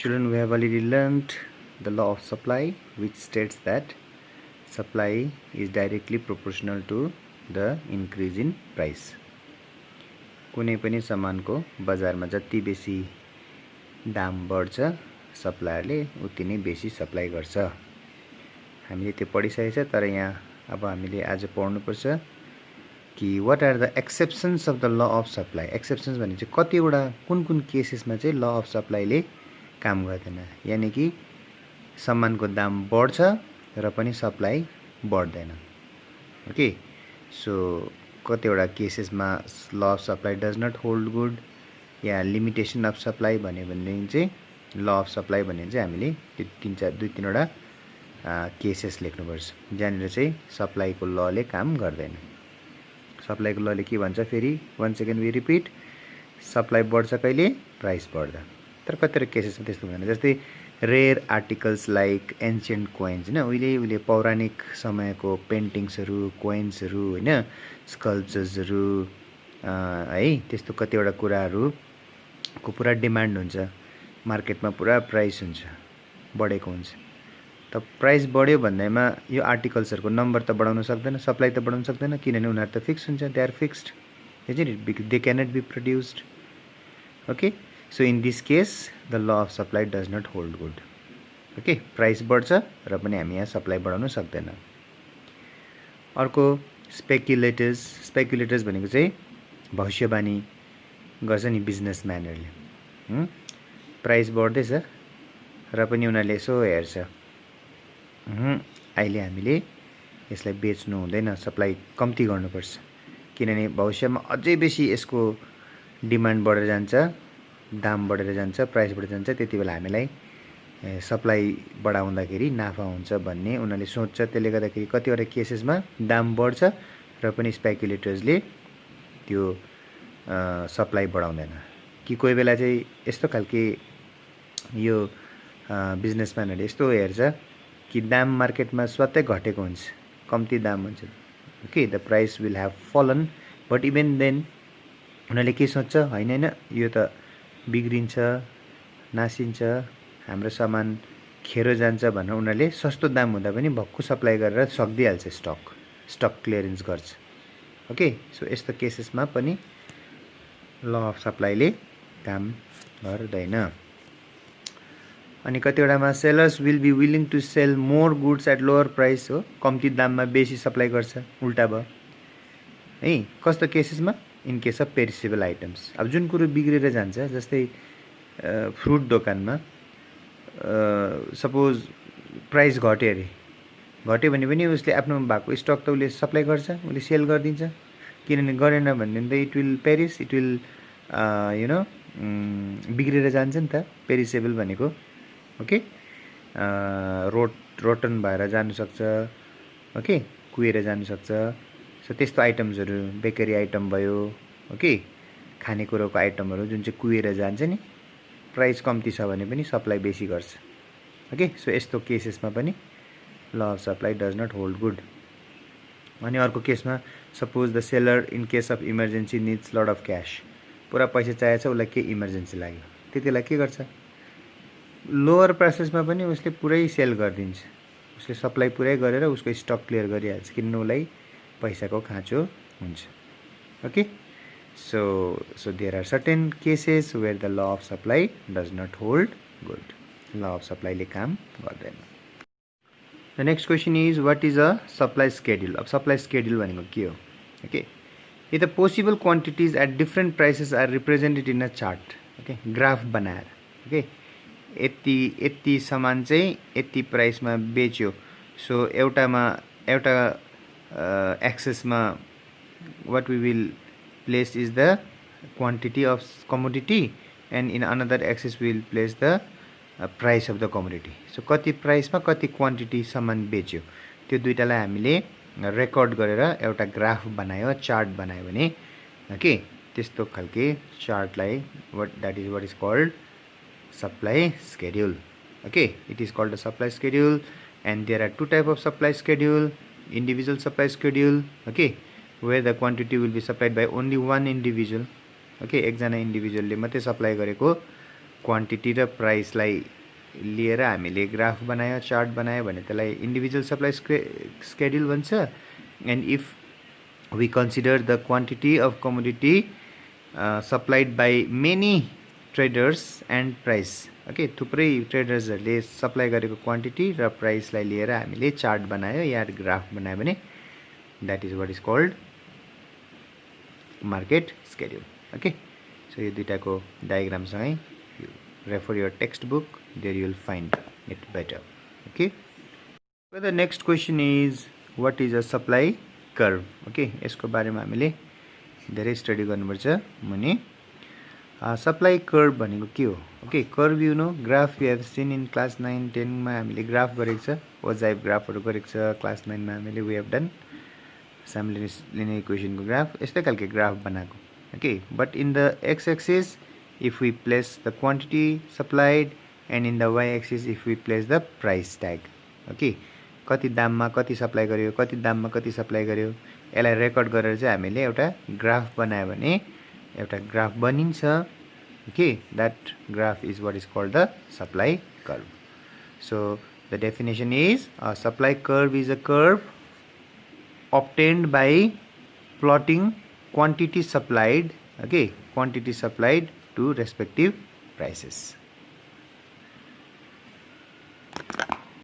Children, we have already learned the law of supply, which states that supply is directly proportional to the increase in price. कुनै पनि सामानको बजारमा जति बेसी दाम बढ्छ सप्लायरले उति नै बेसी सप्लाई गर्छ। हामीले त्यो पढिसकेको छ, तर यहाँ अब हामीले आज पढ्नुपर्छ कि what are the exceptions of the law of supply. Exceptions भने चाहिँ कतिवटा कुन केसेसमा चाहिँ ल अफ सप्लाईले काम गर्दैन, यानी कि सामानको दाम बढ्छ र पनि सप्लाई बढ्दैन। ओके, सो कतिवटा केसेसमा law of supply does not hold good या लिमिटेसन अफ सप्लाई भन्यो भनेदेखि चाहिँ ल अफ सप्लाई भने चाहिँ हामीले त्यो दुई तीनवटा केसेस लेख्नुपर्छ जहाँनिर चाहिँ सप्लाईको लले काम गर्दैन। सप्लाईको लले के भन्छ फेरि one second we repeat, supply बढ्छ कहिले, प्राइस बढ्दा। तर कतिवटा केसेसमा त्यस्तो हुँदैन, जस्तै rare articles like ancient coins होइन, उहिले पौराणिक समयको पेन्टिङ्सहरू, कोइन्सहरू होइन, स्कल्पचर्सहरू है, त्यस्तो कतिवटा कुराहरूको पुरा डिमान्ड हुन्छ, मार्केटमा पुरा प्राइस हुन्छ, बढेको हुन्छ। त प्राइस बढ्यो भन्दैमा यो आर्टिकल्सहरूको नम्बर त बढाउन सक्दैन, सप्लाई त बढाउन सक्दैन, किनभने उनीहरू त फिक्स हुन्छ, they are fixed, they cannot be produced. Okay, so in this case the law of supply does not hold good. Okay, price बढ्छ र पनि हामी यहाँ सप्लाई बढाउन सक्दैन। अर्को स्पेकुलेटर्स भनेको चाहिँ भविष्यवाणी गर्छ नि बिजनेसम्यानहरूले। प्राइस बढ्दैछ र पनि उनीहरूले यसो हेर्छ, अहिले हामीले यसलाई बेच्नु हुँदैन, सप्लाई कम्ती गर्नुपर्छ, किनभने भविष्यमा अझै बेसी यसको डिमान्ड बढेर जान्छ, दाम बढेर जान्छ, प्राइस बढेर जान्छ, त्यति बेला हामीलाई सप्लाई बढाउँदाखेरि नाफा हुन्छ भन्ने उनीहरूले सोच्छ। त्यसले गर्दाखेरि कतिवटा केसेसमा दाम बढ्छ र पनि स्पेकुलेटर्सले त्यो सप्लाई बढाउँदैन। कि कोही बेला चाहिँ यस्तो खालके यो बिजनेसम्यानहरूले यस्तो हेर्छ कि दाम मार्केटमा स्वतै घटेको हुन्छ, कम्ती दाम हुन्छ, okay the price will have फलन, बट इभन देन उनीहरूले के सोच्छ, होइन यो त बिग्रिन्छ, नासिन्छ, हाम्रो सामान खेरो जान्छ भनेर उनीहरूले सस्तो दाम हुँदा पनि भक्कु सप्लाई गरेर सकिदिइहाल्छ, स्टक क्लियरेन्स गर्छ। ओके, सो यस्तो केसेसमा पनि ल अफ सप्लाईले काम गर्दैन। अनि कतिवटामा sellers will be willing to sell more goods at lower price, हो कम्ती दाममा बेसी सप्लाई गर्छ, उल्टा भयो है। कस्तो केसेसमा, in case of perishable items. अब जुन कुरो बिग्रेर जान्छ, जस्तै फ्रुट दोकानमा सपोज प्राइस घट्यो अरे, घट्यो भने पनि उसले आफ्नो भएको स्टक त उसले सप्लाई गर्छ, उसले सेल गरिदिन्छ, किनभने गरेन भने त it will Paris, it will बिग्रेर जान्छ नि त, पेरिसेबल भनेको। ओके, रोटन भएर जानुसक्छ, ओके कुहिएर जानुसक्छ। सो त्यस्तो आइटम्सहरू बेकरी आइटम भयो, ओके खानेकुरोको आइटमहरू जुन चाहिँ कुहिएर जान्छ नि, प्राइस कम्ती छ भने पनि सप्लाई बेसी गर्छ। ओके, सो यस्तो केसेसमा पनि law of supply does not hold good. अनि अर्को केसमा suppose the seller in case of emergency needs lot of cash, पुरा पैसा चाहिएको छ, उसलाई के इमर्जेन्सी लाग्यो, त्यति बेला के गर्छ, लोवर प्राइसेसमा पनि उसले पुरै सेल गरिदिन्छ, उसले सप्लाई पुरै गरेर उसको स्टक क्लियर गरिहाल्छ, किनभने उसलाई पैसाको खाँचो हुन्छ। Okay, so there are certain cases where the law of supply does not hold good, law of सप्लाईले काम गर्दैन। The next question is what is a supply schedule. अब सप्लाई स्केड्युल भनेको के हो? ओके, ये the possible quantities at different prices are represented in a chart. Okay, graph बनाएर, okay यति सामान चाहिँ यति प्राइसमा बेच्यो, सो एउटा एक्सेसमा what we will place is the quantity of commodity and in another axis we will place the price of the commodity. So कति प्राइसमा कति क्वान्टिटी सामान बेच्यो, त्यो दुईटालाई हामीले रेकर्ड गरेर एउटा ग्राफ बनायो, चार्ट बनायो भने, ओके त्यस्तो खालके चार्टलाई that is what is called supply schedule. Okay, it is called a supply schedule, and there are two type of supply schedule: individual supply schedule, okay, where the quantity will be supplied by only one individual, okay एकजना इन्डिभिजुअलले मात्रै supply गरेको quantity र प्राइसलाई लिएर हामीले graph बनायो, chart बनायो भने त्यसलाई इन्डिभिजुअल सप्लाई स्केड्युल भन्छ। And if we consider the quantity of commodity supplied by many traders and price, okay, थुप्रै ट्रेडर्सहरूले सप्लाई गरेको क्वान्टिटी र प्राइसलाई लिएर हामीले चार्ट बनायो या ग्राफ बनायो भने that is what is called market schedule. Okay, so यो दुईटाको डायग्रामसँगै refer your textbook, there you will find it better. Okay, so the next question is what is a supply curve? Okay, यसको बारेमा हामीले धेरै study गर्नुपर्छ मुनि। Supply curve भनेको के हो? Okay, curve you know, graph you have seen in class 9 10 मा हामीले ग्राफ गरेको छ, ओजाइभ ग्राफहरू गरेको छ। क्लास 9 मा हामीले we have done simultaneous linear इक्वेसनको ग्राफ, यस्तै खालको ग्राफ बनाएको। Okay, but in the X axis if we place the quantity supplied and in the y axis if we place the price tag. Okay, कति दाममा कति सप्लाई गर्यो, कति दाममा कति सप्लाई गर्यो, यसलाई रेकर्ड गरेर चाहिँ हामीले एउटा ग्राफ बनायो भने एउटा ग्राफ बनिन्छ। Okay, that graph is what is called the supply curve. So the definition is a supply curve is a curve obtained by plotting quantity supplied, okay, quantity supplied to respective prices.